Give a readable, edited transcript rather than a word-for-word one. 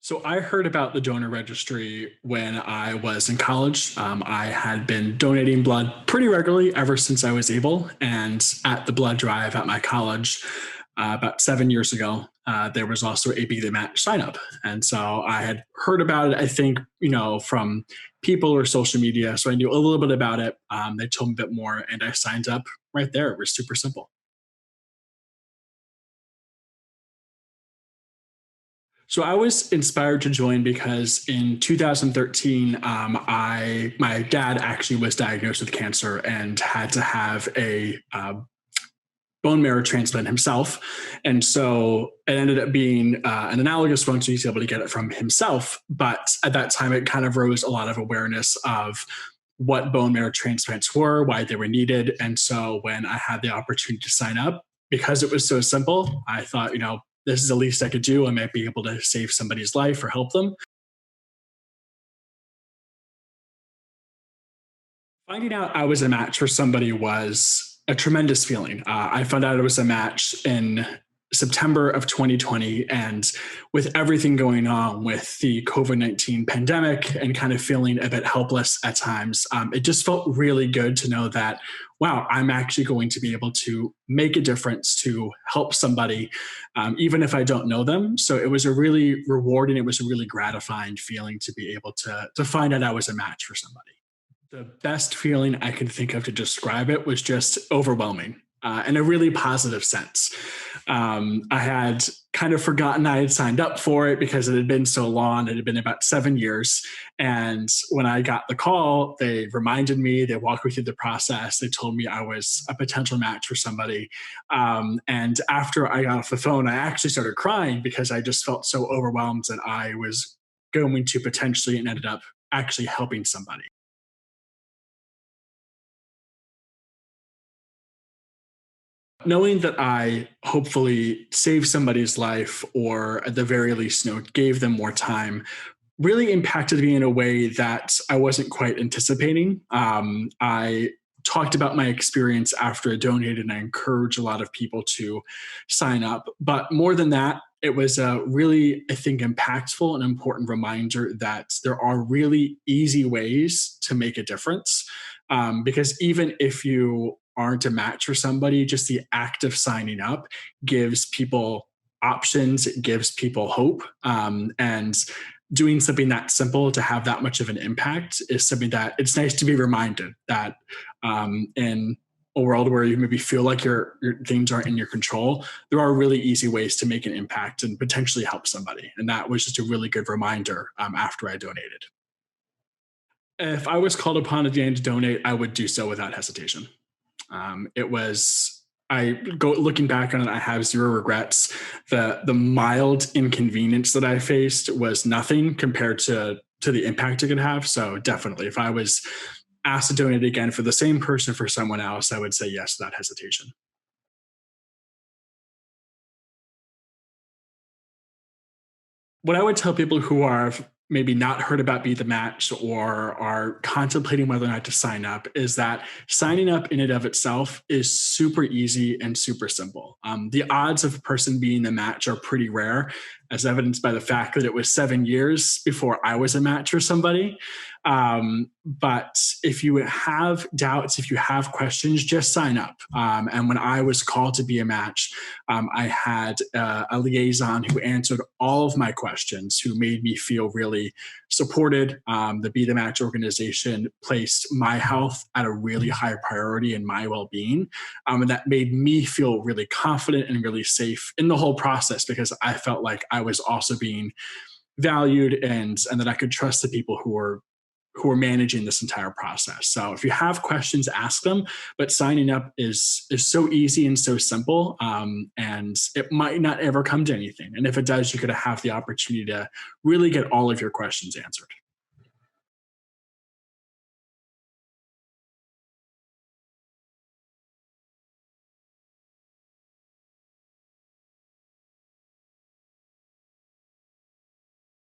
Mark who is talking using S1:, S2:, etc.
S1: So I heard about the donor registry when I was in college. I had been donating blood pretty regularly ever since I was able. And at the blood drive at my college, about 7 years ago, there was also a Be the Match sign up. And so I had heard about it, I think, from people or social media. So I knew a little bit about it. They told me a bit more, and I signed up right there. It was super simple. So I was inspired to join because in 2013, my dad actually was diagnosed with cancer and had to have a bone marrow transplant himself, and so it ended up being an analogous one, so he's able to get it from himself. But at that time, it kind of rose a lot of awareness of what bone marrow transplants were, why they were needed, and so when I had the opportunity to sign up, because it was so simple, I thought, this is the least I could do. I might be able to save somebody's life or help them. Finding out I was a match for somebody was a tremendous feeling. I found out it was a match in September of 2020. And with everything going on with the COVID-19 pandemic and kind of feeling a bit helpless at times, it just felt really good to know that, wow, I'm actually going to be able to make a difference to help somebody, even if I don't know them. So it was a really rewarding, it was a really gratifying feeling to be able to find out I was a match for somebody. The best feeling I can think of to describe it was just overwhelming, in a really positive sense. I had kind of forgotten I had signed up for it because it had been so long. It had been about 7 years. And when I got the call, they reminded me, they walked me through the process. They told me I was a potential match for somebody. And after I got off the phone, I actually started crying because I just felt so overwhelmed that I was going to potentially and ended up actually helping somebody. Knowing that I hopefully saved somebody's life or at the very least, gave them more time really impacted me in a way that I wasn't quite anticipating. I talked about my experience after I donated, and I encourage a lot of people to sign up. But more than that, it was a really, I think, impactful and important reminder that there are really easy ways to make a difference. Because even if you aren't a match for somebody, just the act of signing up gives people options, it gives people hope. And doing something that simple to have that much of an impact is something that it's nice to be reminded that, in a world where you maybe feel like your things aren't in your control, there are really easy ways to make an impact and potentially help somebody. And that was just a really good reminder, after I donated. If I was called upon again to donate, I would do so without hesitation. It was I go looking back on it, I have zero regrets. The mild inconvenience that I faced was nothing compared to the impact it could have. So definitely, if I was asked to donate again for the same person for someone else, I would say yes without hesitation. What I would tell people who are maybe not heard about Be the Match or are contemplating whether or not to sign up is that signing up in and of itself is super easy and super simple. The odds of a person being a match are pretty rare, as evidenced by the fact that it was 7 years before I was a match for somebody. But if you have doubts, if you have questions, just sign up. And when I was called to be a match, I had a liaison who answered all of my questions, who made me feel really supported. The Be the Match organization placed my health at a really high priority and my well being. And that made me feel really confident and really safe in the whole process because I felt like I was also being valued and that I could trust the people who are managing this entire process. So if you have questions, ask them. But signing up is so easy and so simple, and it might not ever come to anything. And if it does, you're going to have the opportunity to really get all of your questions answered.